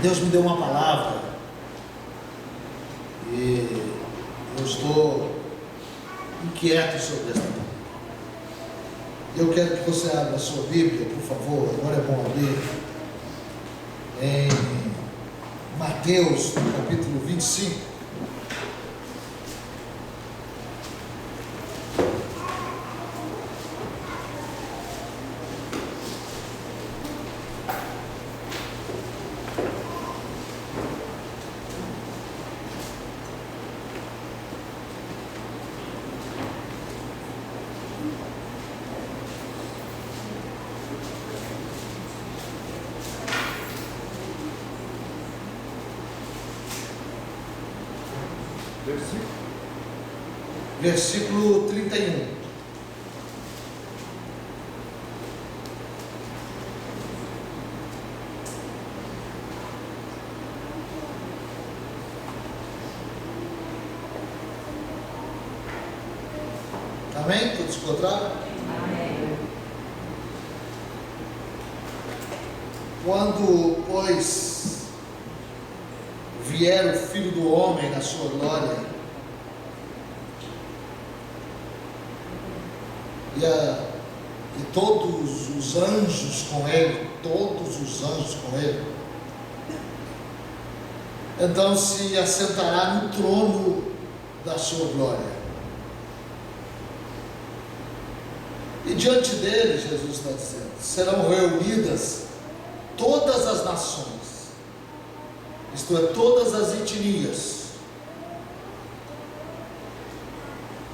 Deus me deu uma palavra e eu estou inquieto sobre esta palavra. Eu quero que você abra a sua Bíblia, por favor. Agora é bom abrir em Mateus, no capítulo 25. Versículo 31. Amém? Todos encontraram? Amém. Quando, pois, vier o Filho do Homem na sua glória, e todos os anjos com ele, então se assentará no trono da sua glória. E diante dele, Jesus está dizendo, serão reunidas todas as nações, isto é, todas as etnias,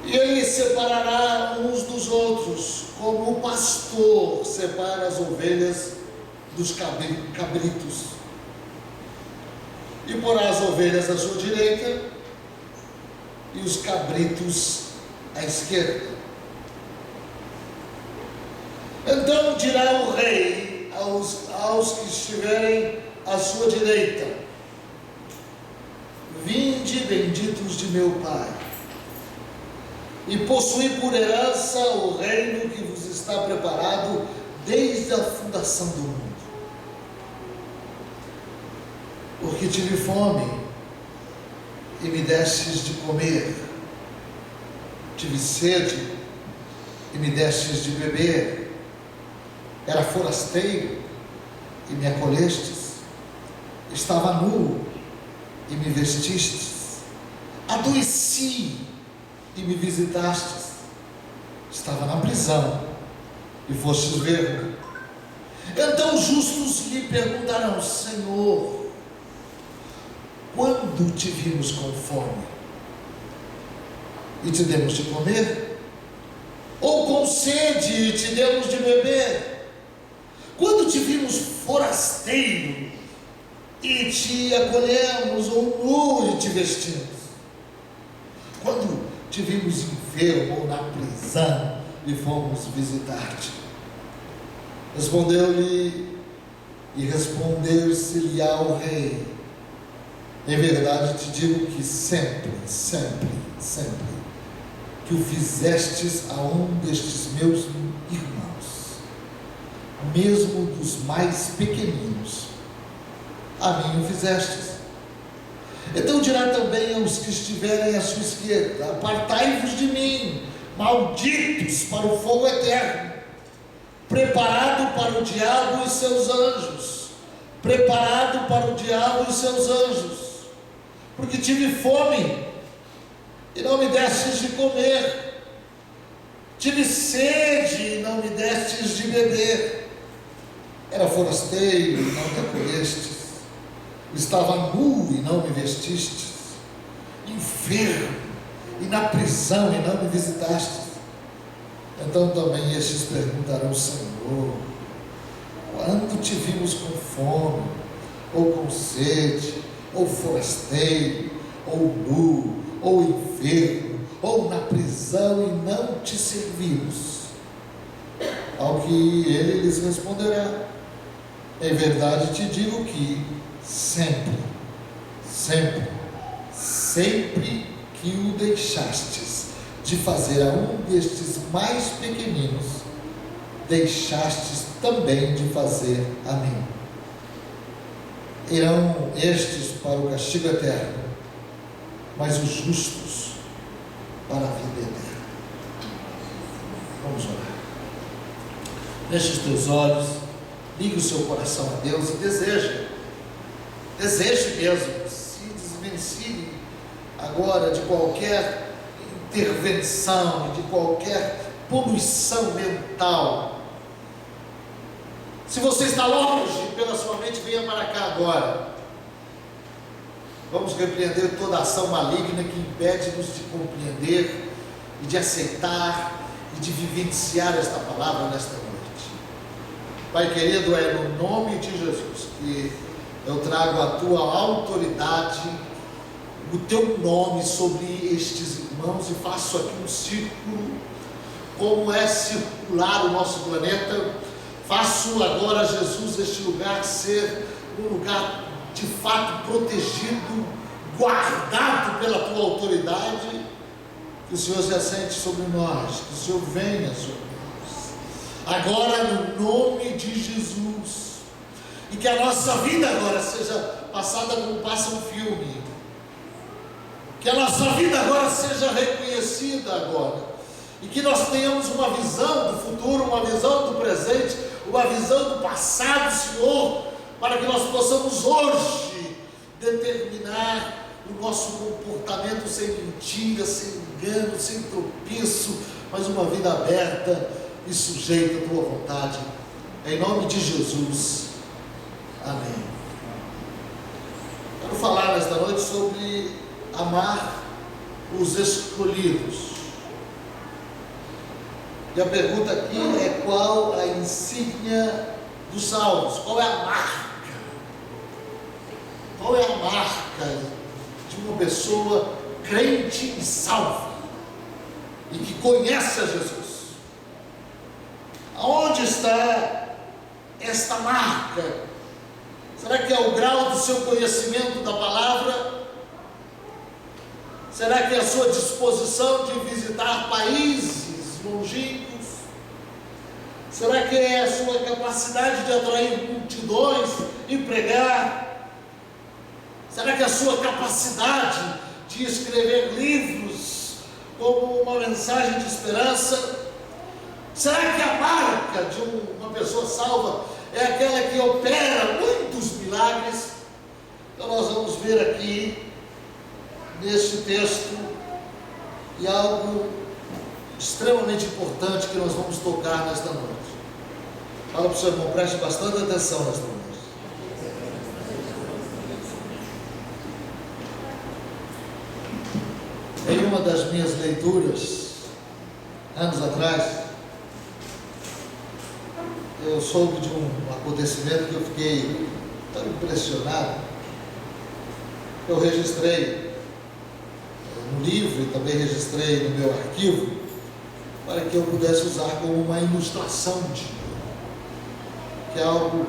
e ele separará uns dos outros, como o pastor separa as ovelhas dos cabritos, e porá as ovelhas à sua direita e os cabritos à esquerda. Então dirá o rei aos que estiverem à sua direita: vinde, benditos de meu Pai, e possuí por herança o reino que vos está preparado desde a fundação do mundo. Porque tive fome e me destes de comer, tive sede e me destes de beber, era forasteiro e me acolhestes, estava nu e me vestistes, adoeci e me visitastes, estava na prisão e fostes ver-me. Então os justos lhe perguntarão: Senhor, quando te vimos com fome e te demos de comer? Ou com sede e te demos de beber? Quando te vimos forasteiro e te acolhemos, ou nu e te vestimos? Quando te vimos enfermo ou na prisão e fomos visitar-te? Respondeu-lhe e respondeu-se-lhe-á o rei: em verdade te digo que sempre que o fizestes a um destes meus irmãos, mesmo dos mais pequeninos, a mim o fizestes. Então dirá também aos que estiverem à sua esquerda: apartai-vos de mim, malditos, para o fogo eterno, preparado para o diabo e seus anjos, preparado para o diabo e seus anjos. Porque tive fome e não me destes de comer, tive sede e não me destes de beber, era forasteiro e não me acolhestes, estava nu e não me vestistes, enfermo e na prisão e não me visitastes. Então também estes perguntarão: Senhor, quando te vimos com fome, ou com sede, ou forasteiro, ou nu, ou enfermo, ou na prisão e não te servimos? Ao que ele lhes responderá: em verdade te digo que sempre que o deixastes de fazer a um destes mais pequeninos, deixastes também de fazer a mim. irão estes para o castigo eterno, mas os justos para a vida eterna. Vamos orar. Feche os teus olhos, ligue o seu coração a Deus e deseje mesmo, se desvencilhe agora de qualquer intervenção, de qualquer poluição mental. Se você está longe pela sua mente, venha para cá agora. Vamos repreender toda ação maligna que impede-nos de compreender e de aceitar e de vivenciar esta palavra nesta noite. Pai querido, é no nome de Jesus que eu trago a tua autoridade, o teu nome sobre estes irmãos e faço aqui um círculo, como é circular o nosso planeta. Faço agora, Jesus, este lugar ser um lugar de fato protegido, guardado pela tua autoridade. Que o Senhor se assente sobre nós, que o Senhor venha sobre nós, agora no nome de Jesus, e que a nossa vida agora seja passada como passa um filme, que a nossa vida agora seja reconhecida agora, e que nós tenhamos uma visão do futuro, uma visão do presente, uma visão do passado, Senhor, para que nós possamos hoje determinar o nosso comportamento sem mentira, sem engano, sem tropeço, mas uma vida aberta e sujeita à tua vontade, em nome de Jesus, amém. Quero falar nesta noite sobre amar os escolhidos. E a pergunta aqui é: qual a insígnia dos salvos? Qual é a marca? Qual é a marca de uma pessoa crente e salva e que conhece a Jesus? Aonde está esta marca? Será que é o grau do seu conhecimento da palavra? Será que é a sua disposição de visitar países longínquos? Será que é a sua capacidade de atrair multidões e pregar? Será que é a sua capacidade de escrever livros como uma mensagem de esperança? Será que a marca de uma pessoa salva é aquela que opera muitos milagres? Então nós vamos ver aqui neste texto e algo extremamente importante que nós vamos tocar nesta noite. Fala para o seu irmão, preste bastante atenção nesta noite. Em uma das minhas leituras, anos atrás, eu soube de um acontecimento que eu fiquei tão impressionado, que eu registrei no livro e também registrei no meu arquivo, para que eu pudesse usar como uma ilustração que é algo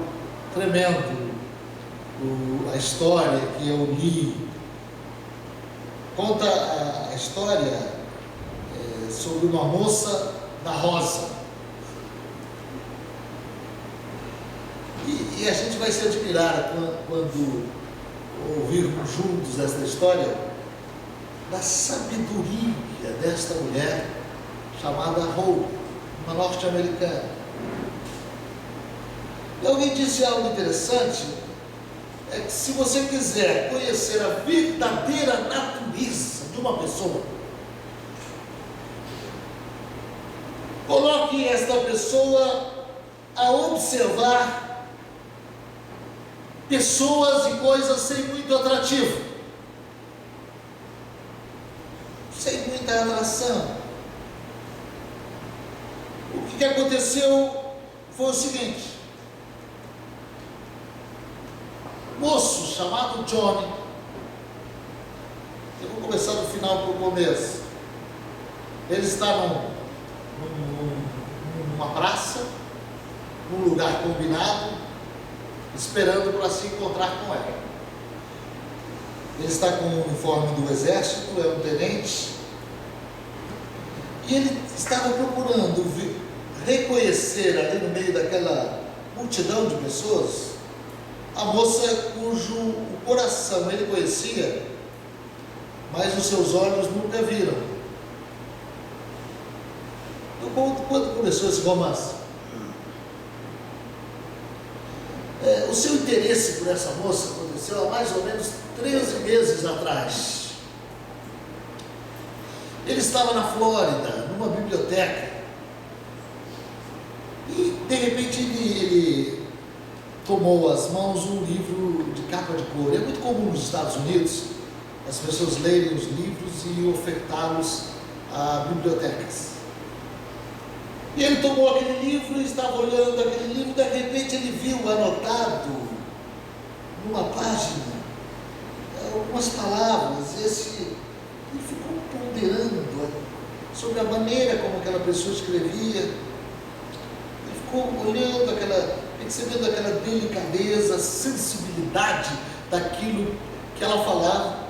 tremendo. A história que eu li conta a história sobre uma moça da rosa. E a gente vai se admirar quando ouvirmos juntos esta história da sabedoria desta mulher chamada Hope, uma norte-americana. E alguém disse algo interessante, é que se você quiser conhecer a verdadeira natureza de uma pessoa, coloque esta pessoa a observar pessoas e coisas sem muito atrativo, sem muita atração. O que aconteceu foi o seguinte: um moço chamado Johnny, eu vou começar do final para o começo. Ele está numa praça, num lugar combinado, esperando para se encontrar com ela. Ele está com o uniforme do exército, é um tenente, e ele estava procurando reconhecer ali no meio daquela multidão de pessoas a moça cujo o coração ele conhecia, mas os seus olhos nunca viram. Então, quando começou esse romance? O seu interesse por essa moça aconteceu há mais ou menos 13 meses atrás. Ele estava na Flórida, numa biblioteca, e de repente ele tomou às mãos um livro de capa de couro. É muito comum nos Estados Unidos as pessoas lerem os livros e ofertá-los a bibliotecas. E ele tomou aquele livro e estava olhando aquele livro, de repente ele viu anotado numa página algumas palavras, ele ficou ponderando sobre a maneira como aquela pessoa escrevia, ele ficou olhando percebendo aquela delicadeza, sensibilidade daquilo que ela falava,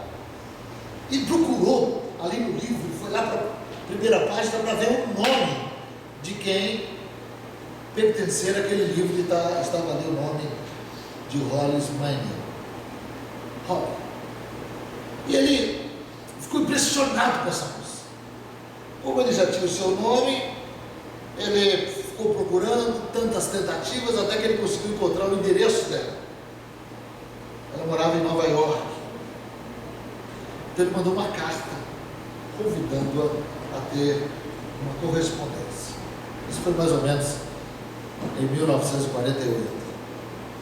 e procurou ali no livro, foi lá para a primeira página para ver o nome de quem pertencer àquele livro, e estava ali o nome de Hollis Manning. E ele ficou impressionado com essa moça. Como ele já tinha o seu nome, ele ficou procurando tantas tentativas até que ele conseguiu encontrar o endereço dela. Ela morava em Nova York. Então ele mandou uma carta convidando-a a ter uma correspondência. Isso foi mais ou menos em 1948.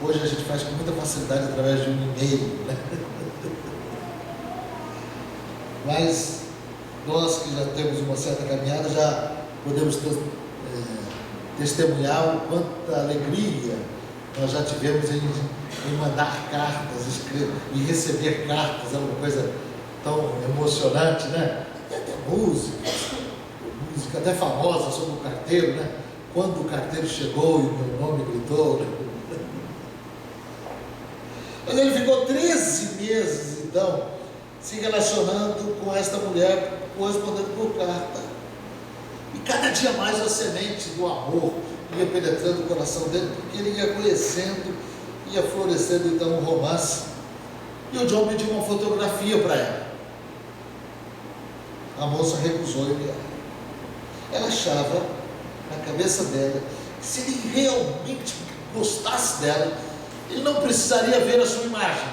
Hoje a gente faz com muita facilidade através de um e-mail, né? Mas nós que já temos uma certa caminhada, já podemos testemunhar o quanta alegria nós já tivemos em mandar cartas, escrever e receber cartas. É uma coisa tão emocionante, né? Tem até música até famosa sobre o carteiro, né? Quando o carteiro chegou e o meu nome gritou, né? Mas ele ficou 13 meses, então, se relacionando com esta mulher, correspondendo por carta. E cada dia mais a semente do amor ia penetrando o coração dele, porque ele ia conhecendo, ia florescendo então um romance. E o John pediu uma fotografia para ela. A moça recusou enviar. Ela achava, na cabeça dela, que se ele realmente gostasse dela, ele não precisaria ver a sua imagem.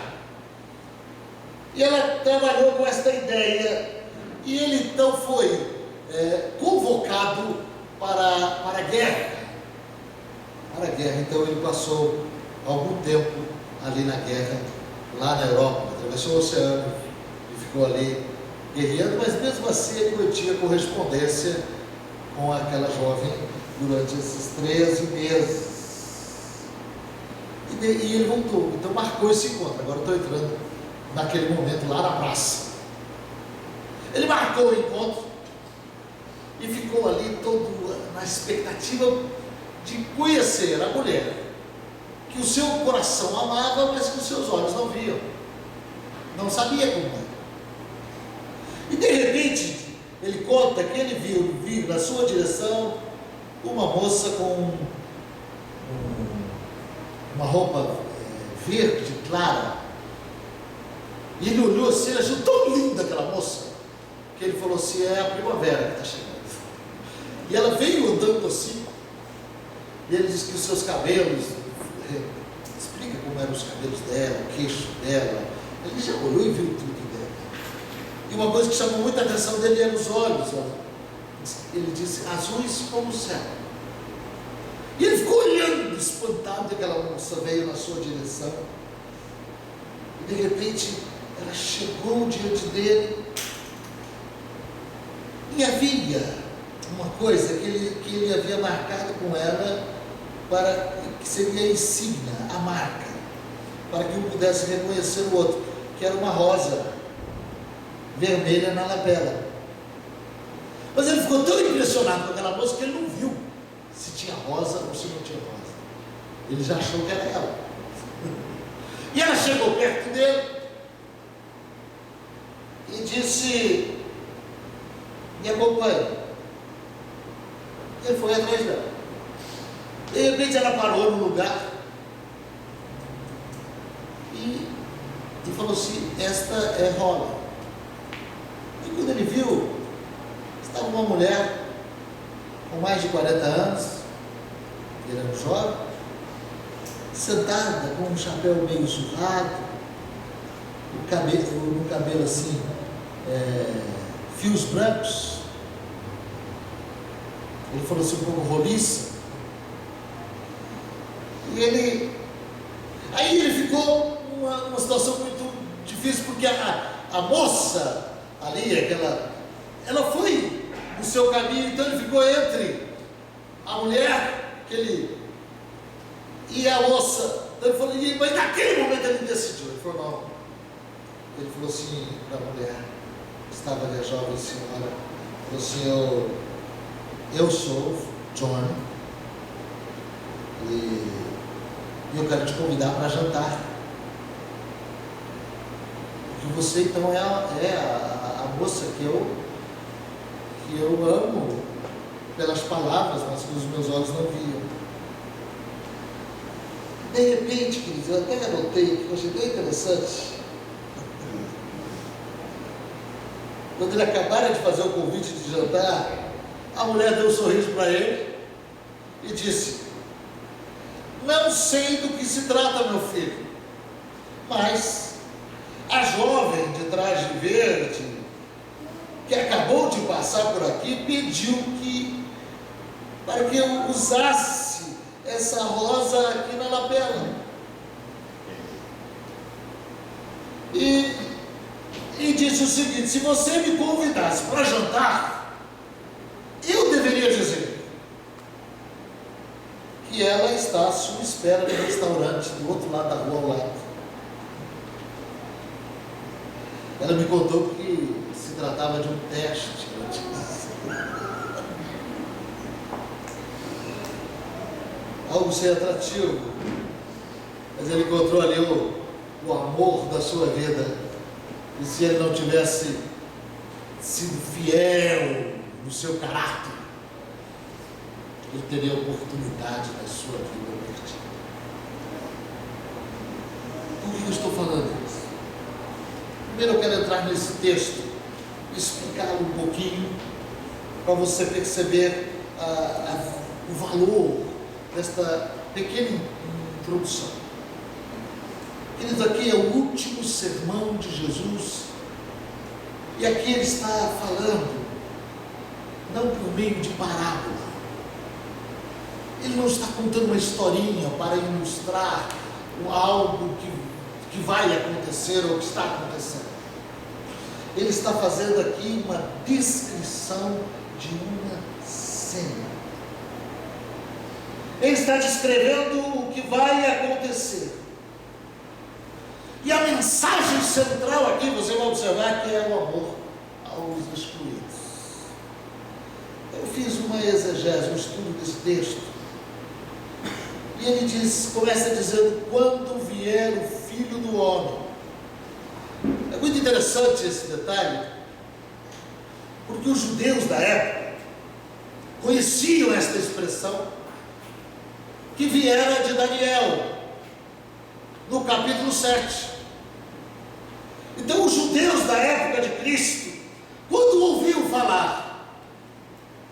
E ela trabalhou com esta ideia, e ele então foi convocado para a guerra. Para a guerra. Então ele passou algum tempo ali na guerra, lá na Europa, atravessou o oceano e ficou ali guerreando, mas mesmo assim ele mantinha correspondência com aquela jovem durante esses 13 meses. E ele voltou, então marcou esse encontro. Agora eu estou entrando naquele momento lá na praça. Ele marcou o encontro e ficou ali todo na expectativa de conhecer a mulher que o seu coração amava, mas que os seus olhos não viam, não sabia como era. E de repente ele conta que ele viu vir na sua direção uma moça com uma roupa verde clara, e ele olhou assim, ele achou tão linda aquela moça, que ele falou assim: é a primavera que está chegando. E ela veio andando assim, e ele disse que os seus cabelos, explica como eram os cabelos dela, o queixo dela, ele já olhou e viu tudo dela. E uma coisa que chamou muita atenção dele eram os olhos, ele disse: azuis como o céu. E ele ficou olhando, espantado, que aquela moça veio na sua direção, e de repente ela chegou diante dele, e havia uma coisa que ele havia marcado com ela, que seria a insígnia, a marca, para que um pudesse reconhecer o outro, que era uma rosa vermelha na lapela. Mas ele ficou tão impressionado com aquela moça que ele não viu se tinha rosa ou se não tinha rosa. Ele já achou que era ela. E ela chegou perto dele e disse: me acompanhe. Ele foi atrás dela. De repente ela parou no lugar e falou assim: esta é Rola. E quando ele viu, estava uma mulher com mais de 40 anos, ele era um jovem, sentada com um chapéu meio surrado, no cabelo assim, fios brancos. Ele falou assim, um pouco roliça. E aí ele ficou numa situação muito difícil, porque a moça ali, ela foi no seu caminho, então ele ficou entre a mulher e a moça. Então ele falou, mas naquele momento ele decidiu. Ele falou, não. Ele falou assim para a mulher, que estava ali, a jovem senhora, falou assim: eu sou John, e eu quero te convidar para jantar. Porque você então é a moça que eu amo pelas palavras, mas que os meus olhos não viam. De repente, queridos, eu até anotei que eu achei tão interessante. Quando ele acabara de fazer o convite de jantar, a mulher deu um sorriso para ele e disse: não sei do que se trata, meu filho, mas a jovem de traje verde, que acabou de passar por aqui, pediu para que eu usasse essa rosa aqui na lapela. E disse o seguinte: se você me convidasse para jantar, eu deveria dizer que ela está à sua espera no restaurante do outro lado da rua ao lado. Ela me contou que se tratava de um teste. Algo sem atrativo, mas ele encontrou ali o amor da sua vida. E se ele não tivesse sido fiel no seu caráter, ele teria a oportunidade da sua vida perdida. Por que eu estou falando isso? Primeiro eu quero entrar nesse texto e explicá-lo um pouquinho, para você perceber o valor desta pequena introdução. Queridos, aqui é o último sermão de Jesus, e aqui ele está falando não por meio de parábola. Ele não está contando uma historinha para ilustrar algo que vai acontecer ou que está acontecendo. Ele está fazendo aqui uma descrição de uma cena. Ele está descrevendo o que vai acontecer. E a mensagem central aqui, você vai observar, que é o amor aos excluídos. Eu fiz uma exegese, um estudo desse texto, e ele começa dizendo: quando vier o Filho do Homem. É muito interessante esse detalhe, porque os judeus da época conheciam esta expressão, que viera de Daniel, no capítulo 7. Então os judeus da época de Cristo, quando ouviam falar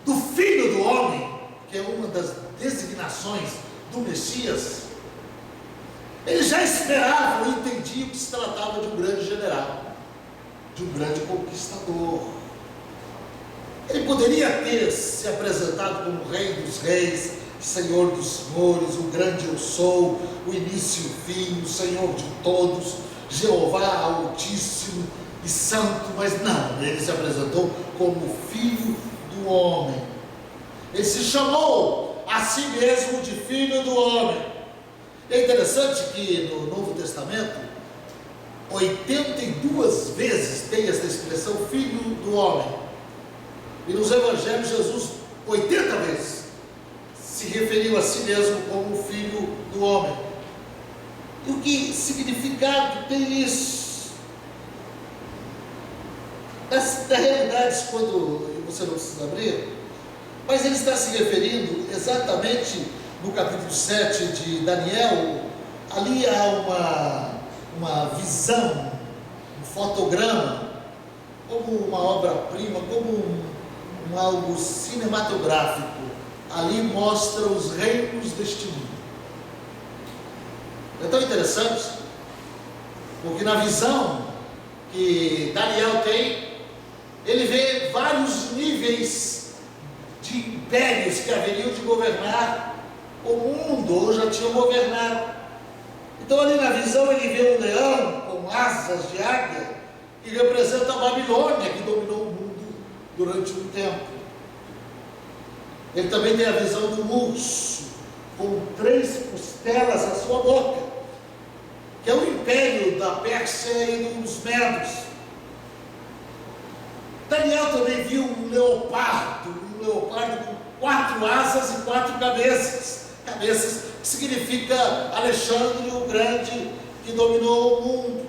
do Filho do Homem, que é uma das designações do Messias, eles já esperavam e entendiam que se tratava de um grande general, de um grande conquistador. Ele poderia ter se apresentado como Rei dos Reis, Senhor dos Senhores, o grande eu sou, o início e o fim, o Senhor de todos, Jeová Altíssimo e Santo, mas não, ele se apresentou como Filho do Homem. Ele se chamou a si mesmo de Filho do Homem. É interessante que no Novo Testamento, 82 vezes tem essa expressão Filho do Homem, e nos Evangelhos Jesus 80 vezes se referiu a si mesmo como Filho do Homem. E o que significado tem isso? Na realidade, quando você não precisa abrir, mas ele está se referindo exatamente no capítulo 7 de Daniel. Ali há um uma visão, um fotograma, como uma obra-prima, como algo cinematográfico. Ali mostra os reinos deste mundo. É tão interessante, porque na visão que Daniel tem, ele vê vários níveis de impérios que haveriam de governar o mundo, ou já tinham governado. Então ali na visão ele vê um leão com asas de águia, que representa a Babilônia, que dominou o mundo durante um tempo. Ele também tem a visão do urso, com 3 costelas à sua boca, que é o império da Pérsia e dos Medos. Daniel também viu um leopardo com 4 asas e 4 cabeças, que significa Alexandre o Grande, que dominou o mundo.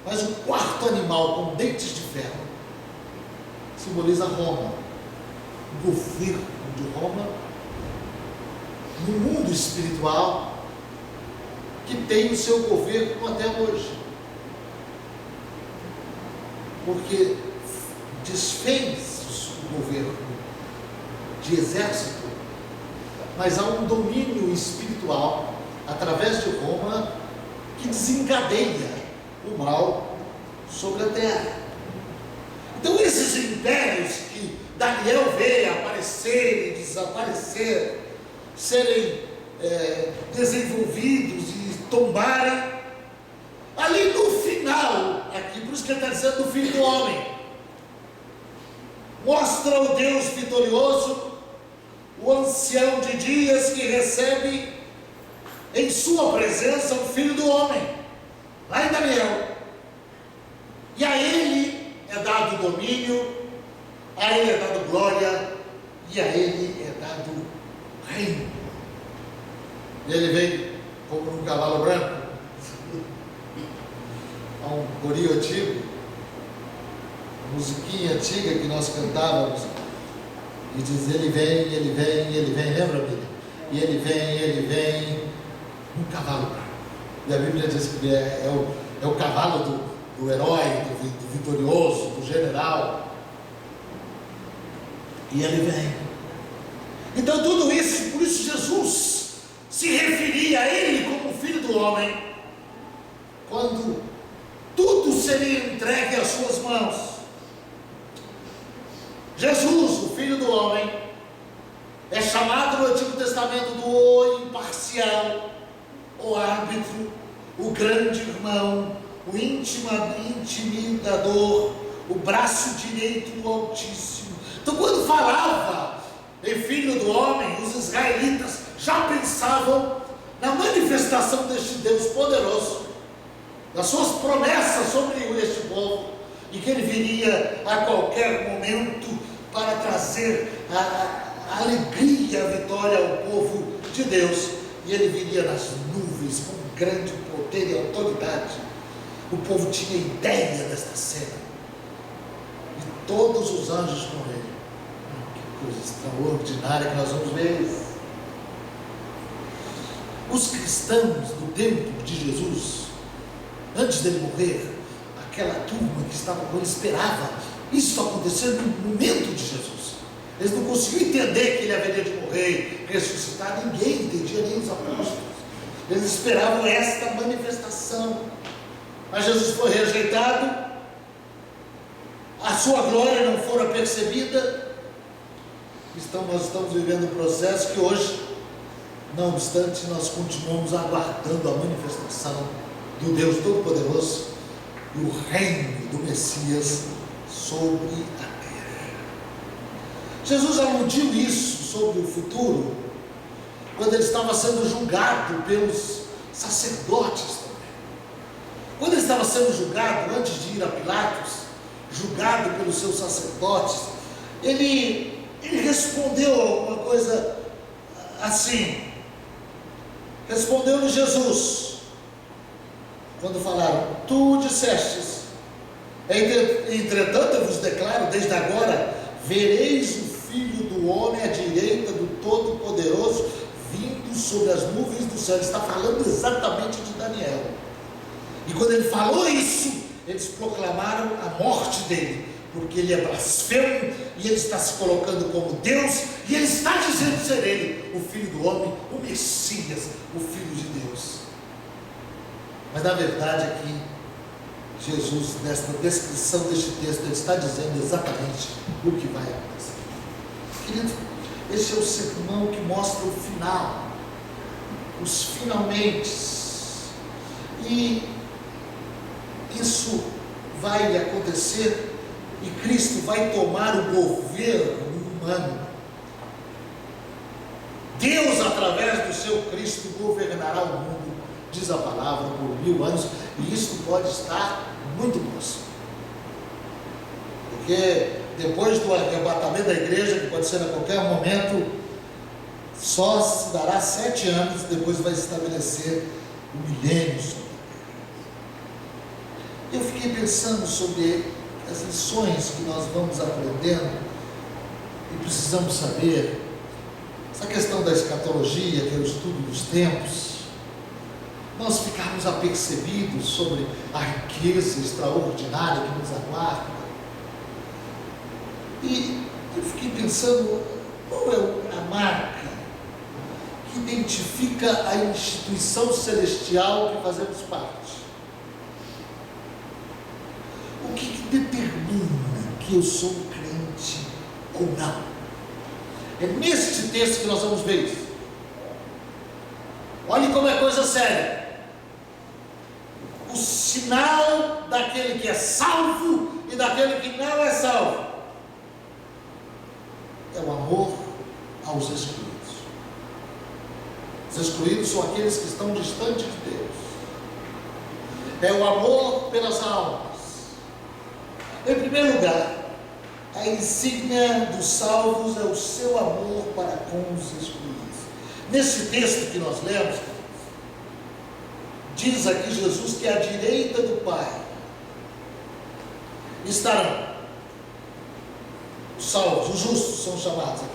Mas o 4º animal, com dentes de ferro, simboliza Roma, o governo de Roma, no mundo espiritual, que tem o seu governo até hoje. Porque desfez o governo de exército, mas há um domínio espiritual, através de Roma, que desencadeia o mal sobre a terra. Então esses impérios que Daniel vê aparecer e desaparecer, serem desenvolvidos e tombarem, ali no final, aqui, por isso que ele está dizendo do Filho do Homem, mostra o Deus vitorioso, o ancião de dias, que recebe em sua presença o Filho do Homem, lá em Daniel, e a ele é dado domínio, a ele é dado glória, e a ele é dado reino. E ele vem como num cavalo branco. Há um corinho antigo, uma musiquinha antiga que nós cantávamos, e diz: ele vem, ele vem, ele vem, lembra, Bíblia? E ele vem num cavalo branco. E a Bíblia diz que é o cavalo do herói, do vitorioso, do general. E ele vem. Então tudo isso, por isso Jesus se referia a ele como Filho do Homem, quando tudo seria entregue às suas mãos. Jesus, o Filho do Homem, é chamado no Antigo Testamento do o imparcial, o árbitro, o grande irmão, o intimidador, o braço direito do Altíssimo. Então quando falava em Filho do Homem, os israelitas já pensavam na manifestação deste Deus poderoso, das suas promessas sobre este povo, e que ele viria a qualquer momento para trazer a alegria, a vitória ao povo de Deus. E ele viria nas nuvens com grande poder e autoridade. O povo tinha ideia desta cena, e todos os anjos com ele. Que coisa extraordinária que nós vamos ver. Os cristãos do tempo de Jesus, antes dele morrer, aquela turma que estava com ele esperava isso acontecer no momento de Jesus. Eles não conseguiam entender que ele haveria de morrer, ressuscitar. Ninguém entendia, nem os apóstolos. Eles esperavam esta manifestação. Mas Jesus foi rejeitado, a sua glória não fora percebida. Nós estamos vivendo um processo que hoje, não obstante, nós continuamos aguardando a manifestação do Deus Todo-Poderoso e o reino do Messias sobre a terra. Jesus aludiu isso sobre o futuro quando ele estava sendo julgado pelos sacerdotes também. Quando ele estava sendo julgado, antes de ir a Pilatos, julgado pelos seus sacerdotes, ele respondeu alguma coisa assim. Respondeu-lhe Jesus, quando falaram: tu dissestes, entretanto eu vos declaro, desde agora vereis o Filho do Homem à direita do Todo-Poderoso, vindo sobre as nuvens do céu. Ele está falando exatamente de Daniel. E quando ele falou isso, eles proclamaram a morte dele, porque ele é blasfemo, e ele está se colocando como Deus, e ele está dizendo ser ele, o Filho do Homem, o Messias, o Filho de Deus. Mas na verdade aqui, Jesus, nesta descrição deste texto, ele está dizendo exatamente o que vai acontecer. Querido, esse é o sermão que mostra o final, os finalmente, e isso vai acontecer, e Cristo vai tomar o governo humano. Deus, através do seu Cristo, governará o mundo, diz a palavra, por 1000 anos, e isso pode estar muito próximo, porque depois do arrebatamento da igreja, que pode ser a qualquer momento, só se dará 7 anos, depois vai estabelecer o milênio sobre a terra. Eu fiquei pensando sobre as lições que nós vamos aprendendo, e precisamos saber, essa questão da escatologia, que é o estudo dos tempos, nós ficarmos apercebidos sobre a riqueza extraordinária que nos aguarda. E eu fiquei pensando, qual é a marca que identifica a instituição celestial que fazemos parte? O que determina que eu sou um crente ou não? É neste texto que nós vamos ver isso. Olhe como é coisa séria. O sinal daquele que é salvo e daquele que não é salvo é o amor aos excluídos. Os excluídos são aqueles que estão distantes de Deus. É o amor pelas almas. Em primeiro lugar, a insígnia dos salvos é o seu amor para com os excluídos. Nesse texto que nós lemos, diz aqui Jesus que à direita do Pai estarão os salvos, os justos são chamados aqui,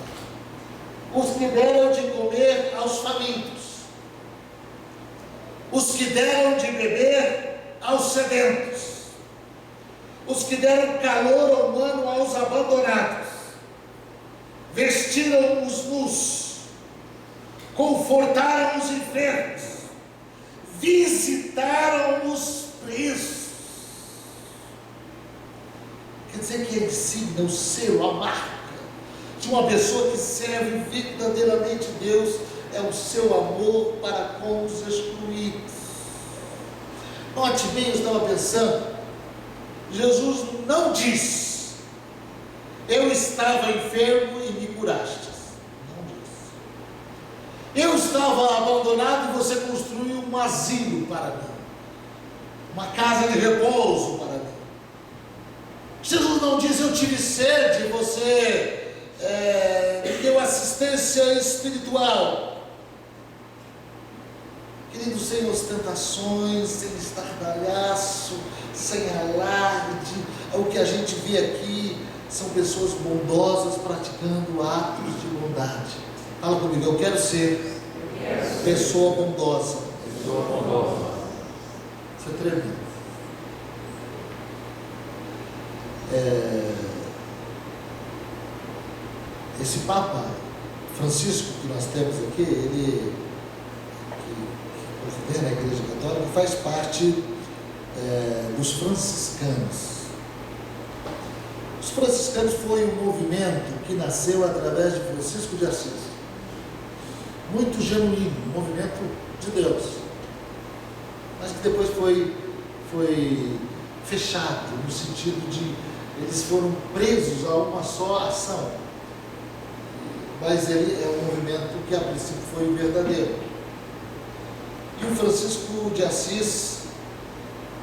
os que deram de comer aos famintos, os que deram de beber aos sedentos, os que deram calor humano aos abandonados, vestiram os nus, confortaram os enfermos, visitaram os presos. Quer dizer que a insígnia, o selo, a marca de uma pessoa que serve verdadeiramente Deus é o seu amor para com os excluídos. Note bem, eu estava pensando, Jesus não diz: eu estava enfermo e me curastes. Não diz. Eu estava abandonado e você construiu um asilo para mim, uma casa de repouso para mim. Jesus não diz: eu tive sede, você me deu assistência espiritual. Querido, sem ostentações, sem estardalhaço, sem alarde. O que a gente vê aqui são pessoas bondosas praticando atos de bondade. Fala comigo, eu quero ser pessoa bondosa. Pessoa bondosa. Isso é tremendo. Esse Papa Francisco que nós temos aqui, ele que coordena a Igreja Católica, faz parte dos franciscanos. Os franciscanos foi um movimento que nasceu através de Francisco de Assis, muito genuíno, um movimento de Deus, mas que depois foi fechado, no sentido de eles foram presos a uma só ação, mas ele é um movimento que a princípio foi verdadeiro. E o Francisco de Assis,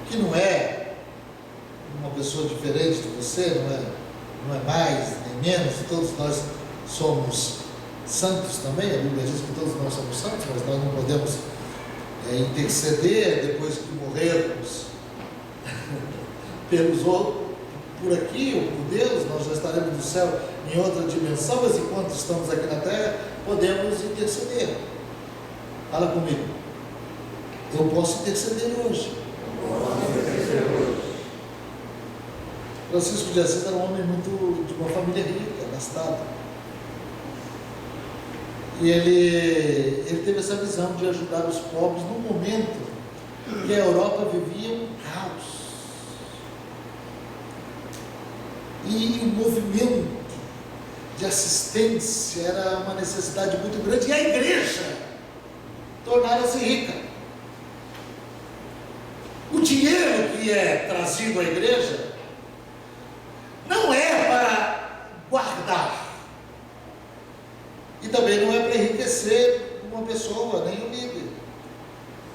que não é uma pessoa diferente de você, não é mais nem menos, todos nós somos santos também, a Bíblia diz que todos nós somos santos, mas nós não podemos interceder depois que morrermos pelos outros, por aqui ou por Deus, nós já estaremos no céu em outra dimensão, mas enquanto estamos aqui na terra, podemos interceder. Fala comigo. Eu posso interceder hoje. Francisco de Assis era um homem de uma família rica, abastada. E ele teve essa visão de ajudar os pobres num momento que a Europa vivia um caos. E o movimento de assistência era uma necessidade muito grande, e a igreja tornara-se rica. O dinheiro que é trazido à igreja não é para guardar, e também não é para enriquecer uma pessoa, nem um líder.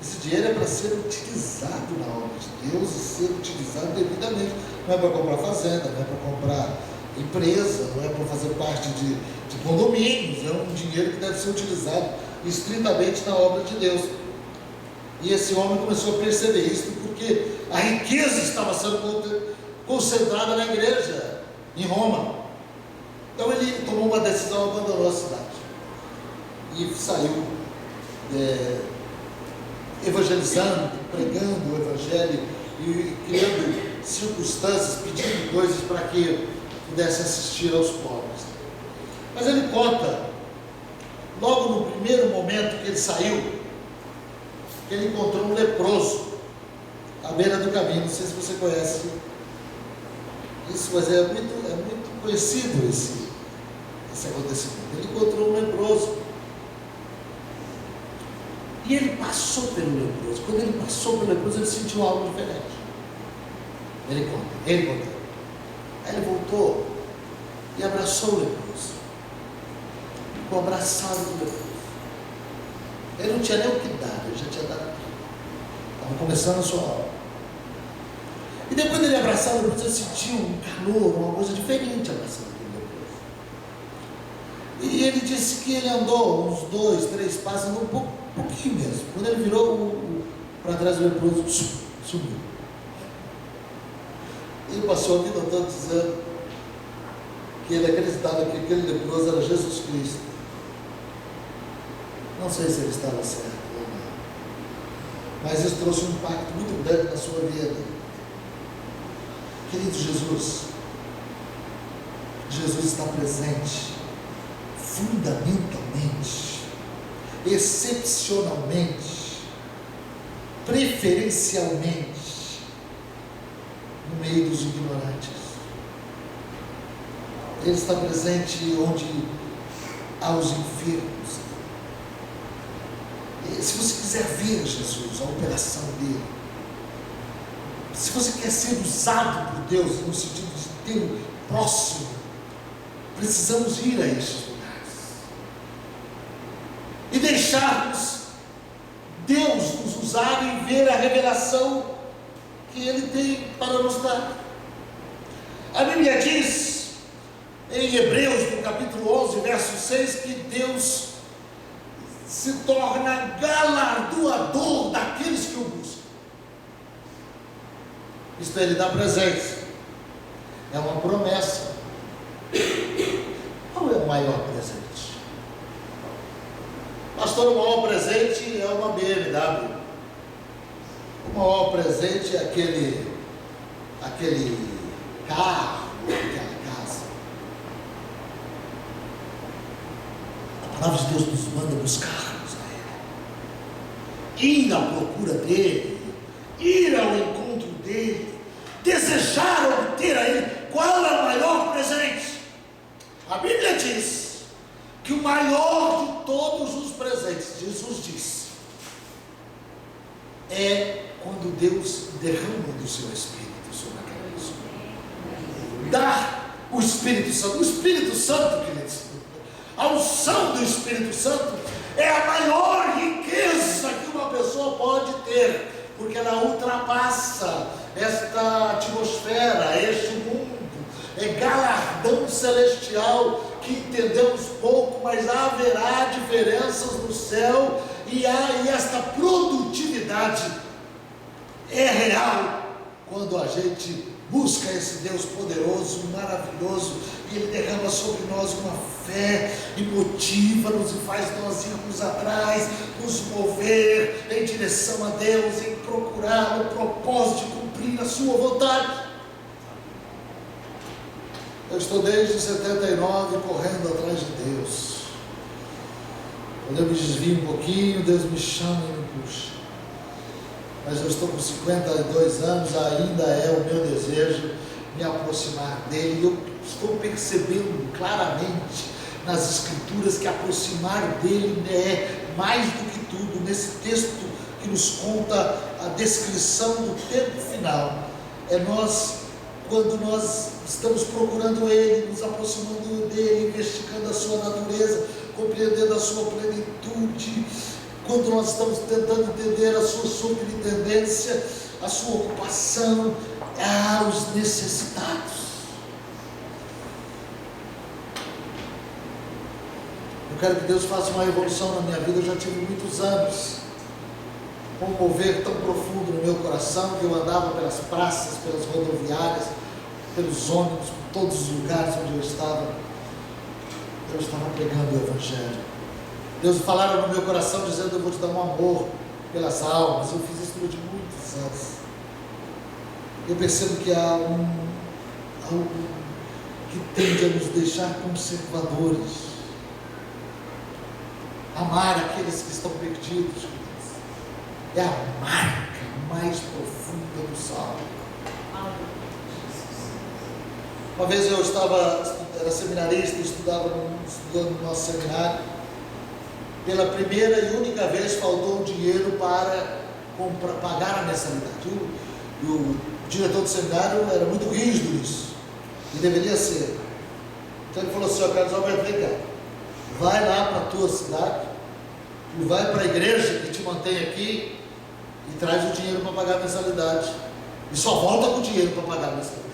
Esse dinheiro é para ser utilizado na obra de Deus e ser utilizado devidamente. Não é para comprar fazenda, não é para comprar empresa, não é para fazer parte de condomínios. É um dinheiro que deve ser utilizado estritamente na obra de Deus. E esse homem começou a perceber isso, porque a riqueza estava sendo concentrada na igreja, em Roma. Então ele tomou uma decisão, abandonou a cidade e saiu evangelizando, pregando o evangelho e criando circunstâncias, pedindo coisas para que pudesse assistir aos pobres. Mas ele conta, logo no primeiro momento que ele saiu, que ele encontrou um leproso à beira do caminho. Não sei se você conhece isso, mas é muito conhecido esse acontecimento. Ele encontrou um leproso e ele passou pelo leproso. Quando ele passou pelo leproso, ele sentiu algo diferente. Ele conta. Aí ele voltou e abraçou o leproso. Ficou abraçado do leproso. Ele não tinha nem o que dar, ele já tinha dado. Estava começando a sua obra. E depois dele abraçar o leproso, ele sentiu um calor, uma coisa diferente abraçando o leproso. E ele disse que ele andou uns 2, 3 passos, andou um pouquinho mesmo. Quando ele virou para trás do leproso, sumiu. Ele passou a vida toda dizendo que ele acreditava que aquele leproso era Jesus Cristo. Não sei se ele estava certo ou não, mas isso trouxe um impacto muito grande na sua vida. Querido Jesus está presente fundamentalmente, excepcionalmente, preferencialmente no meio dos ignorantes. Ele está presente onde há os enfermos. Se você quiser ver Jesus, a operação dele, se você quer ser usado por Deus no sentido de ter um próximo, precisamos ir a estes lugares e deixarmos Deus nos usar e ver a revelação que Ele tem para nos dar. A Bíblia diz em Hebreus, no capítulo 11, verso 6, que Deus se torna galardoador daqueles que o buscam. Isto Ele dá presente, é uma promessa. Qual é o maior presente? Pastor, o maior presente é uma BMW. O maior presente é aquele carro, aquela casa. A palavra de Deus nos manda buscarmos a Ele, ir à procura dEle, ir ao encontro dEle, desejar obter a Ele. Qual é o maior presente? A Bíblia diz que o maior de todos os presentes, Jesus disse, é quando Deus derrama do seu Espírito sobre aquela pessoa. Dar o Espírito Santo, queridos, a unção do Espírito Santo é a maior riqueza que uma pessoa pode ter, porque ela ultrapassa esta atmosfera, este mundo. É galardão celestial que entendemos pouco, mas haverá diferenças no céu, e esta produtividade é real quando a gente busca esse Deus poderoso, maravilhoso, e Ele derrama sobre nós uma fé, e motiva-nos e faz nós irmos atrás, nos mover em direção a Deus, em procurar o propósito de cumprir a sua vontade. Eu estou desde 79 correndo atrás de Deus. Quando eu me desvio um pouquinho, Deus me chama e me puxa. Mas eu estou com 52 anos, ainda é o meu desejo me aproximar dele. Eu estou percebendo claramente nas Escrituras que aproximar dele é mais do que tudo. Nesse texto que nos conta a descrição do tempo final, é quando nós estamos procurando ele, nos aproximando dele, investigando a sua natureza, compreendendo a sua plenitude, quando nós estamos tentando entender a sua superintendência, a sua ocupação, os necessitados. Eu quero que Deus faça uma revolução na minha vida. Eu já tive muitos anos, um mover tão profundo no meu coração, que eu andava pelas praças, pelas rodoviárias, pelos ônibus, por todos os lugares onde eu estava pregando o Evangelho. Deus falaram no meu coração dizendo: eu vou te dar um amor pelas almas. Eu fiz isso durante muitos anos. Eu percebo que há algo que tende a nos deixar conservadores. Amar aqueles que estão perdidos é a marca mais profunda do salmo. Uma vez eu era seminarista, estudando no nosso seminário. Pela primeira e única vez faltou dinheiro para pagar a mensalidade. E o diretor do seminário era muito rígido nisso, e deveria ser. Então ele falou assim: ó, Carlos Alberto, vem cá, vai lá para a tua cidade e vai para a igreja que te mantém aqui e traz o dinheiro para pagar a mensalidade, e só volta com o dinheiro para pagar a mensalidade.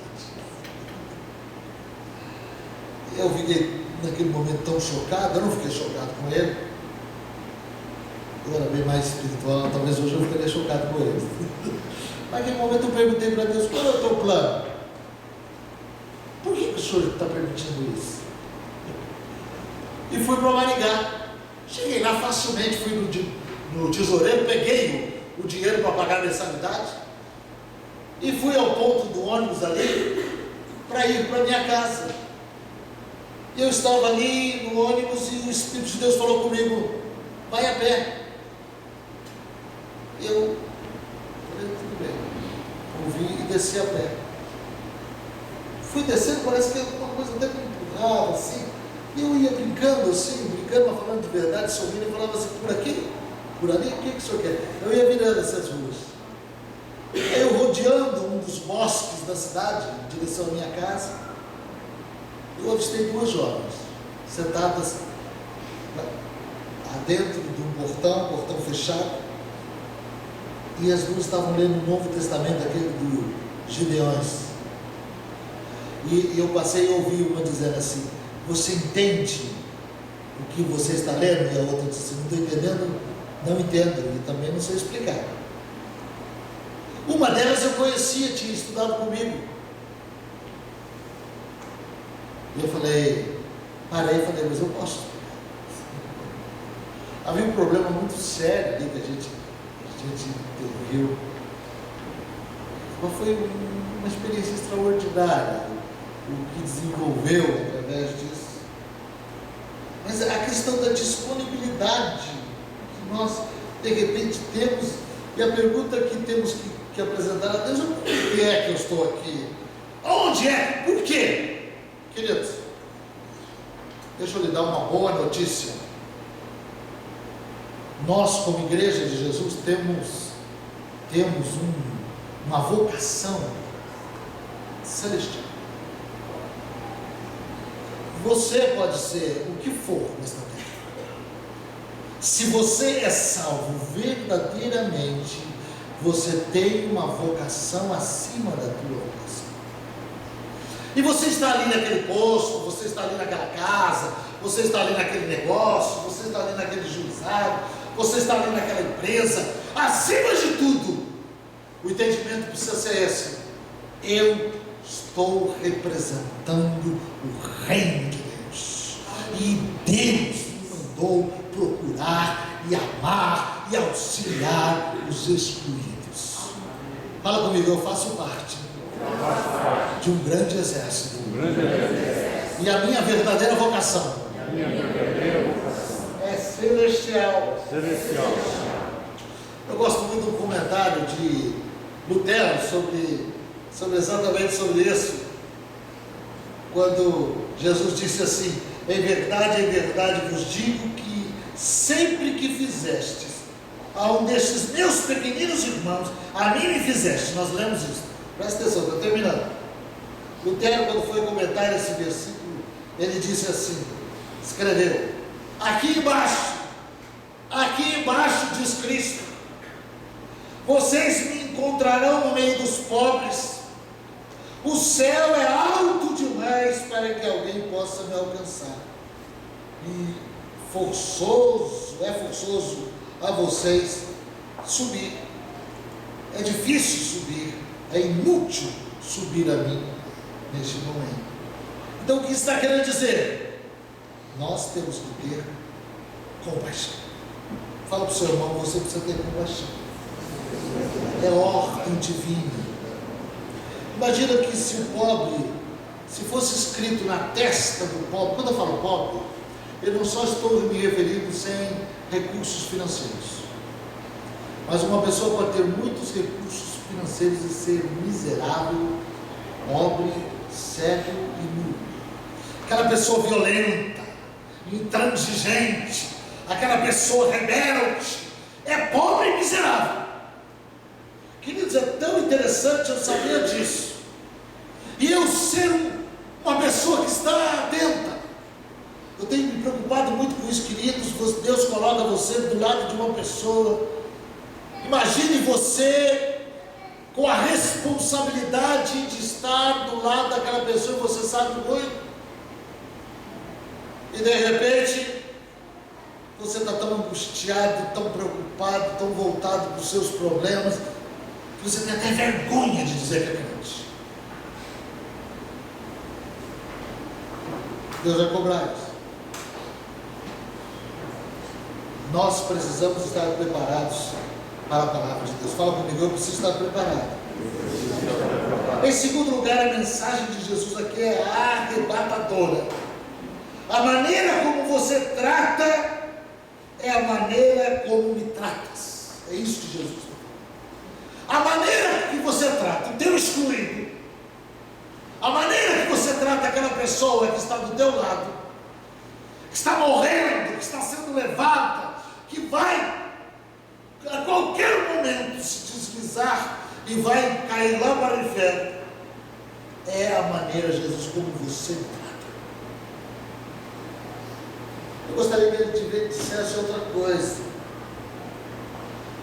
Eu fiquei naquele momento tão chocado. Eu não fiquei chocado com ele, eu era bem mais espiritual, talvez hoje eu ficaria chocado com ele. Naquele momento eu perguntei para Deus: qual é o teu plano? Por que o Senhor está permitindo isso? E fui para Maringá. Cheguei lá facilmente, fui no tesoureiro, peguei o dinheiro para pagar a mensalidade e fui ao ponto do ônibus ali para ir para minha casa. E eu estava ali no ônibus e o Espírito de Deus falou comigo: vai a pé. Eu falei: tudo bem. Ouvi e desci a pé. Fui descendo, parece que uma coisa até me empurrava assim. E eu ia brincando assim, mas falando de verdade, sorrindo, e falava assim: por aqui? Por ali? O que o senhor quer? Eu ia virando essas ruas. Aí eu rodeando um dos bosques da cidade, em direção à minha casa, eu avistei duas jovens, sentadas dentro de um portão fechado, e as duas estavam lendo o Novo Testamento, aquele do Gideões. E eu passei e ouvi uma dizendo assim: você entende o que você está lendo? E a outra disse: não estou entendendo, não entendo, e também não sei explicar. Uma delas eu conhecia, tinha estudado comigo. E eu parei e falei: mas eu posso explicar. Havia um problema muito sério ali que a gente viu. Mas foi uma experiência extraordinária o que desenvolveu através disso. Mas a questão da disponibilidade que nós de repente temos, e a pergunta que temos que apresentar a Deus é: por que é que eu estou aqui? Onde é? Por quê? Queridos, deixa eu lhe dar uma boa notícia. Nós, como Igreja de Jesus, temos uma vocação celestial. Você pode ser o que for nesta terra. Se você é salvo verdadeiramente, você tem uma vocação acima da tua vocação. E você está ali naquele posto, você está ali naquela casa, você está ali naquele negócio, você está ali naquele juizado, você está ali naquela empresa. Acima de tudo, o entendimento precisa ser esse: eu estou representando o reino de Deus, e Deus me mandou procurar e amar e auxiliar os excluídos. Fala comigo, eu faço parte de um grande exército. E a minha verdadeira vocação é celestial. Eu gosto muito do comentário de Lutero exatamente sobre isso, quando Jesus disse assim: em verdade vos digo que sempre que fizestes a um destes meus pequeninos irmãos, a mim me fizeste. Nós lemos isso, presta atenção, estou terminando. Lutero, quando foi comentar esse versículo, ele disse assim, escreveu: aqui embaixo diz Cristo, vocês me encontrarão no meio dos pobres. O céu é alto demais para que alguém possa me alcançar, e é forçoso a vocês subir. É difícil subir, é inútil subir a mim neste momento. Então o que está querendo dizer? Nós temos que ter compaixão. Fala para o seu irmão, você precisa ter compaixão. É ordem divina. Imagina que se o pobre, se fosse escrito na testa do pobre, quando eu falo pobre, eu não só estou me referindo sem recursos financeiros, mas uma pessoa pode ter muitos recursos financeiros e ser miserável, pobre, cego e nu. Aquela pessoa violenta, intransigente, aquela pessoa rebelde, é pobre e miserável. Queridos, é tão interessante eu saber disso, e eu ser uma pessoa que está atenta. Eu tenho me preocupado muito com isso, queridos. Deus coloca você do lado de uma pessoa. Imagine você com a responsabilidade de estar do lado daquela pessoa que você sabe muito, e de repente você está tão angustiado, tão preocupado, tão voltado para os seus problemas, que você tem até vergonha de dizer que é crente. Deus vai cobrar isso. Nós precisamos estar preparados para a palavra de Deus. Fala comigo, eu preciso estar preparado. Em segundo lugar, a mensagem de Jesus aqui é arrebatadora. A maneira como você trata é a maneira como me tratas. É isso que Jesus fala. A maneira que você trata o teu excluído, a maneira que você trata aquela pessoa que está do teu lado, que está morrendo, que está sendo levada, que vai a qualquer momento se deslizar e vai cair lá para o inferno, é a maneira, Jesus, como você trata. Eu gostaria que ele dissesse outra coisa.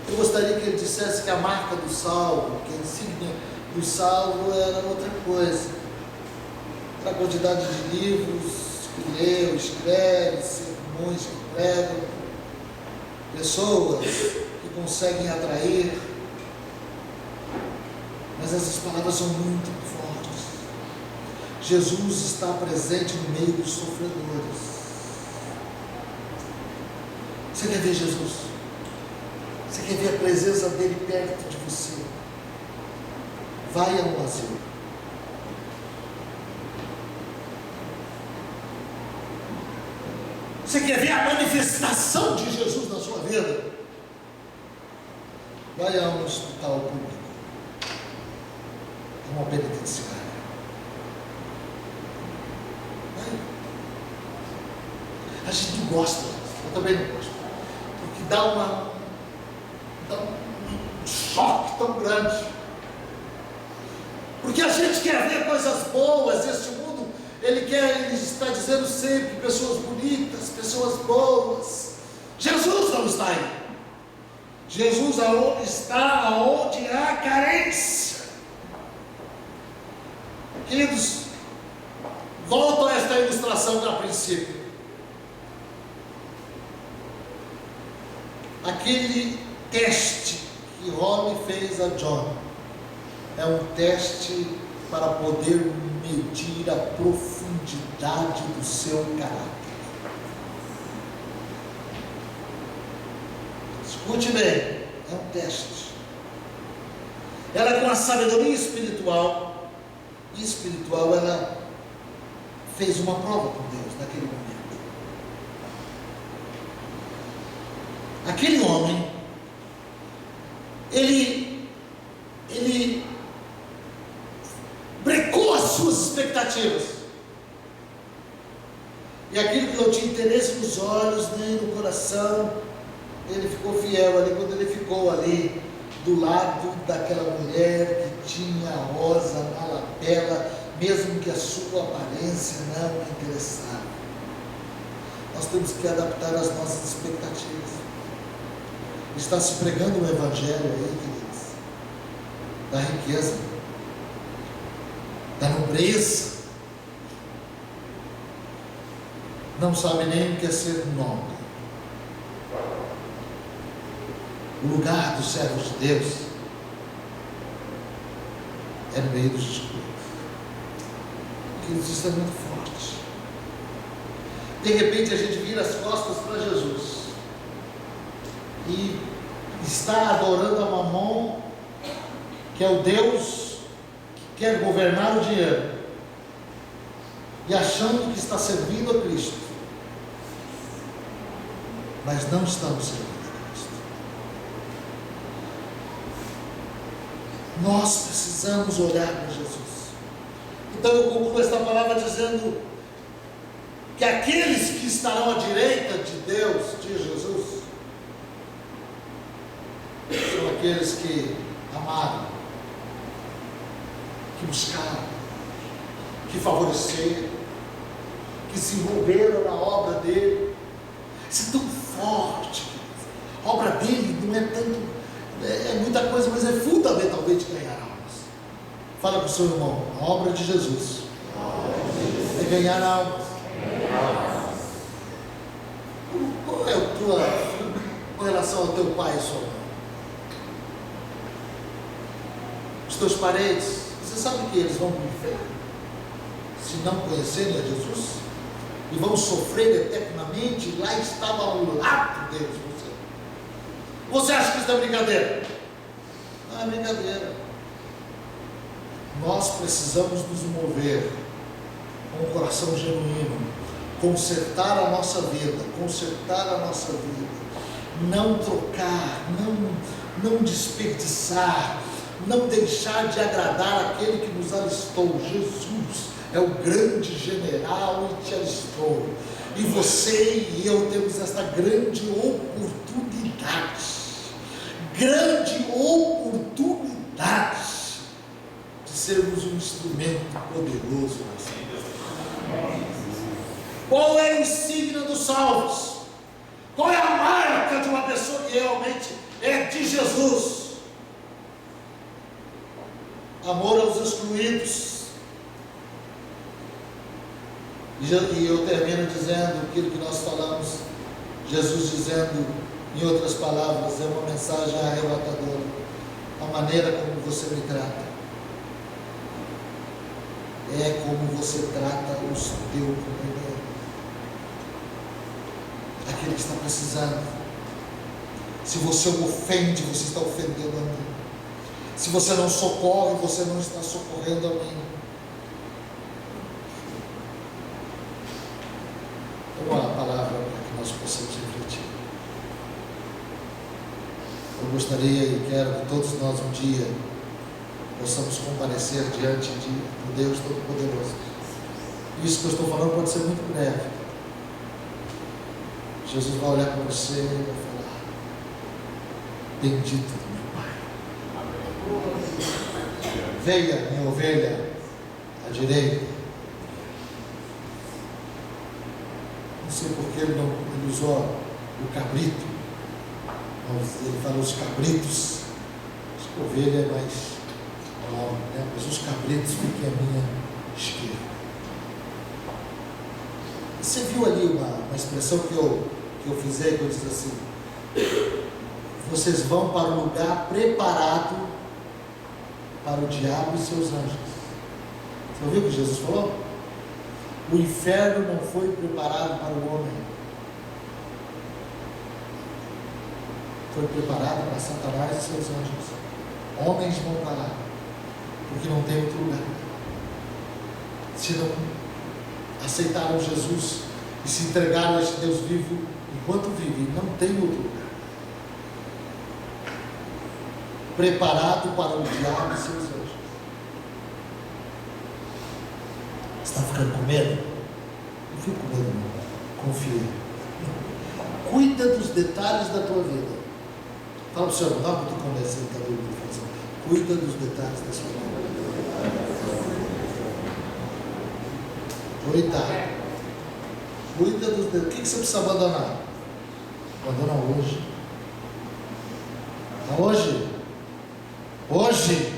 Eu gostaria que ele dissesse que a marca do salvo, que a insígnia do salvo era outra coisa. A quantidade de livros que leu, escreve, sermões que pregam, pessoas que conseguem atrair, mas essas palavras são muito fortes. Jesus está presente no meio dos sofredores. Você quer ver Jesus? Você quer ver a presença dele perto de você? Vai a um asilo. Você quer ver a manifestação de Jesus na sua vida? Vai a um hospital público, a uma penitenciária. Vai. A gente não gosta, eu também não gosto, porque dá um choque tão grande. Porque a gente quer ver coisas boas. Este mundo, ele está dizendo sempre pessoas bonitas, pessoas boas. Jesus não está aí. Jesus está aonde há carência. Queridos, volto a esta ilustração da princípio. Aquele teste que Rome fez a John é um teste para poder medir a profundidade do seu caráter. Escute bem, é um teste. ela com a sabedoria espiritual, ela fez uma prova com Deus naquele momento. Aquele homem, ele brecou as suas expectativas. E aquilo que não tinha interesse nos olhos, nem no coração, ele ficou fiel ali. Quando ele ficou ali, do lado daquela mulher que tinha a rosa na lapela, mesmo que a sua aparência não a interessava. Nós temos que adaptar as nossas expectativas. Está se pregando um evangelho aí, queridos, da riqueza, da nobreza. Não sabe nem o que é ser nobre. O lugar dos servos de Deus é no meio dos excluídos. Queridos, isso é muito forte. De repente a gente vira as costas para Jesus e está adorando a Mamon, que é o Deus que quer governar o dinheiro, e achando que está servindo a Cristo, mas não estamos servindo a Cristo. Nós precisamos olhar para Jesus. Então eu concluo esta palavra dizendo que aqueles que estarão à direita de Deus, de Jesus, são aqueles que amaram, que buscaram, que favoreceram, que se envolveram na obra dele. Isso é tão forte, a obra dele não é tanto, é muita coisa, mas é fundamentalmente ganhar almas. Fala para o seu irmão, a obra de Jesus é ganhar almas. Qual é a tua com relação ao teu pai e sua mãe? Os teus parentes, você sabe que eles vão para o inferno se não conhecerem a Jesus? E vão sofrer eternamente. Lá estava ao lado deles. Você acha que isso é brincadeira? Não é brincadeira. Nós precisamos nos mover com o coração genuíno, consertar a nossa vida, não trocar, não desperdiçar, não deixar de agradar aquele que nos alistou. Jesus é o grande general e te alistou. E você e eu temos esta grande oportunidade de sermos um instrumento poderoso nessa vida. Qual é a insígnia dos salvos? Qual é a marca de uma pessoa que realmente é de Jesus? Amor aos excluídos. E eu termino dizendo aquilo que nós falamos, Jesus dizendo, em outras palavras, é uma mensagem arrebatadora: a maneira como você me trata é como você trata o teu companheiro, aquele que está precisando. Se você o ofende, você está ofendendo a mim. Se você não socorre, você não está socorrendo a mim. Uma palavra para que nós possamos refletir. Eu gostaria e quero que todos nós um dia possamos comparecer diante do Deus Todo-Poderoso. Isso que eu estou falando pode ser muito breve. Jesus vai olhar para você e vai falar: bendito do meu Pai. Venha, minha ovelha, à direita. Não sei porque ele usou o cabrito, ele falou os cabritos. Acho que a ovelha é mais nobre, né? Mas os cabritos fiquem à minha esquerda. Você viu ali uma expressão que eu fiz aí, que eu disse assim: vocês vão para um lugar preparado para o diabo e seus anjos. Você ouviu o que Jesus falou? O inferno não foi preparado para o homem, foi preparado para Satanás e seus anjos. Homens vão parar, porque não tem outro lugar. Se não aceitaram Jesus e se entregaram a este Deus vivo, enquanto vive, não tem outro lugar preparado para o diabo e seus anjos. Está ficando com medo? Não fique com medo, não. Confia. Cuida dos detalhes da tua vida. Fala para o Senhor, não dá para tu conversar, está dormindo. Cuida dos detalhes da sua vida. Cuida. Cuida dos detalhes. O que você precisa abandonar? Abandona hoje. Hoje. Hoje.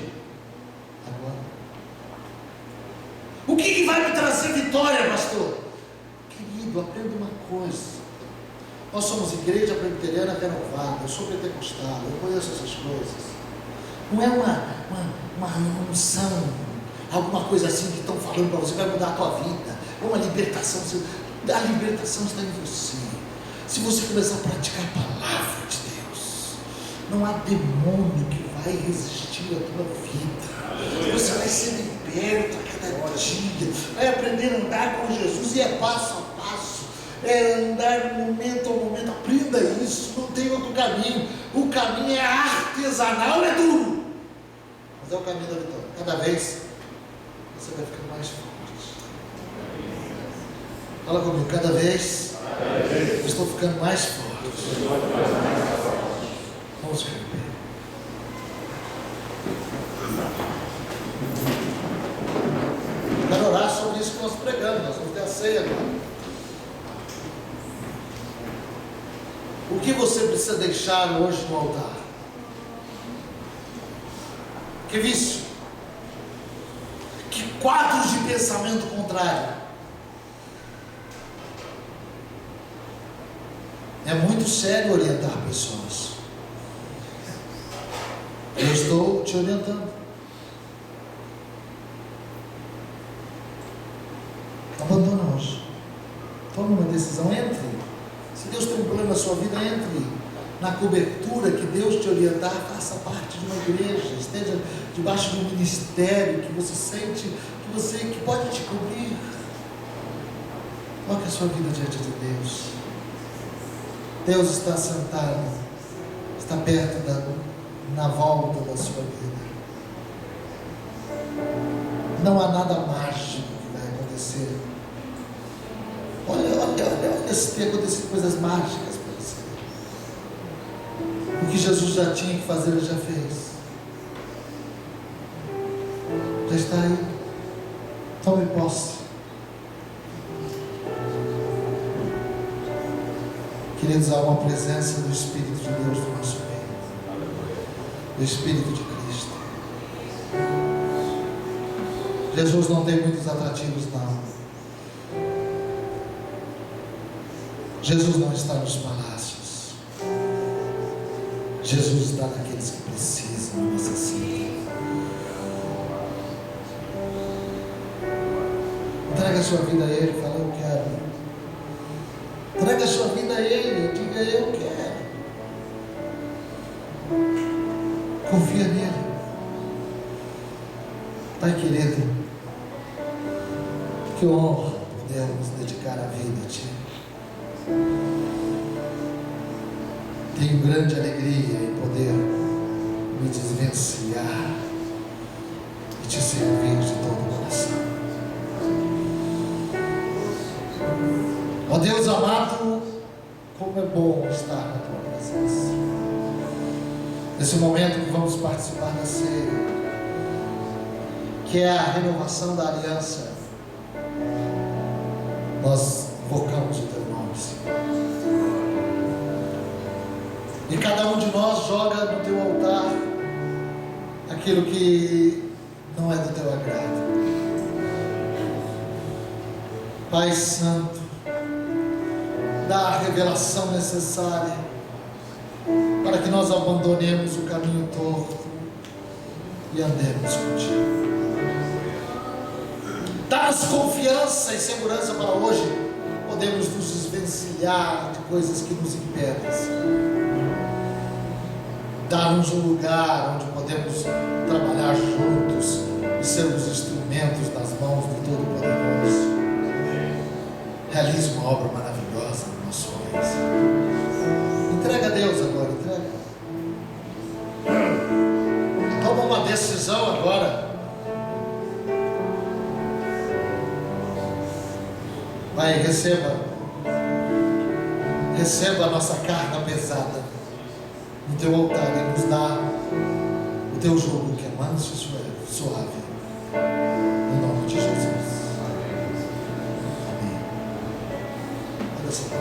Agora. O que vai me trazer vitória, pastor? Querido, aprenda uma coisa. Nós somos igreja presbiteriana renovada. Eu sou pentecostal, eu conheço essas coisas. Não é uma unção, alguma coisa assim que estão falando para você, vai mudar a tua vida. É uma libertação. A libertação está em você. Se você começar a praticar a palavra de Deus, não há demônio que vai resistir à tua vida. Você vai ser liberto a cada dia, vai aprender a andar com Jesus, e é passo a passo, é andar momento a momento. Aprenda isso, não tem outro caminho. O caminho é artesanal, é duro, mas é o caminho da vitória. Cada vez você vai ficando mais forte. Fala comigo, cada vez eu estou ficando mais forte. Vamos ficar em pé. Quero orar sobre isso que nós pregamos. Nós vamos ter a ceia agora. O que você precisa deixar hoje no altar? Que vício? Que quadros de pensamento contrário? É muito sério orientar pessoas. Eu estou te orientando. Abandona hoje. Tome uma decisão, entre. Se Deus tem um plano na sua vida, entre na cobertura que Deus te orientar. Faça parte de uma igreja, esteja debaixo de um ministério que você sente que pode te cobrir. Coloque a sua vida diante de Deus. Deus está sentado, está perto na volta da sua vida. Não há nada mágico que vai acontecer. Olha se tem acontecido coisas mágicas para você. O que Jesus já tinha que fazer, Ele já fez. Já está aí. Tome posse. Queridos, há uma presença do Espírito de Deus no nosso meio. Do Espírito de Cristo. Jesus não tem muitos atrativos, não. Jesus não está nos palácios. Jesus está naqueles que precisam, necessitam. Entrega a sua vida a Ele, fala, eu quero. Entrega a sua vida a Ele, diga, eu quero. Confia nele. Pai querido, que honra podermos dedicar a vida a Ti. Tenho grande alegria em poder me desvencilhar e Te servir de todo o coração. Ó Deus amado, como é bom estar na Tua presença. Nesse momento que vamos participar da ceia, que é a renovação da aliança, nós invocamos o Teu nome, Senhor. E cada um de nós joga no Teu altar aquilo que não é do Teu agrado. Pai Santo, dá a revelação necessária para que nós abandonemos o caminho torto e andemos contigo. Dá-nos confiança e segurança para hoje podermos nos desvencilhar de coisas que nos impedem. Dá-nos um lugar onde podemos podemos trabalhar juntos e sermos instrumentos nas mãos do Todo-Poderoso. Realize uma obra maravilhosa no nosso país. Entrega a Deus agora, entrega. Toma uma decisão agora. Pai, receba a nossa carga pesada no teu altar e nos dá o teu jugo que é manso e suave.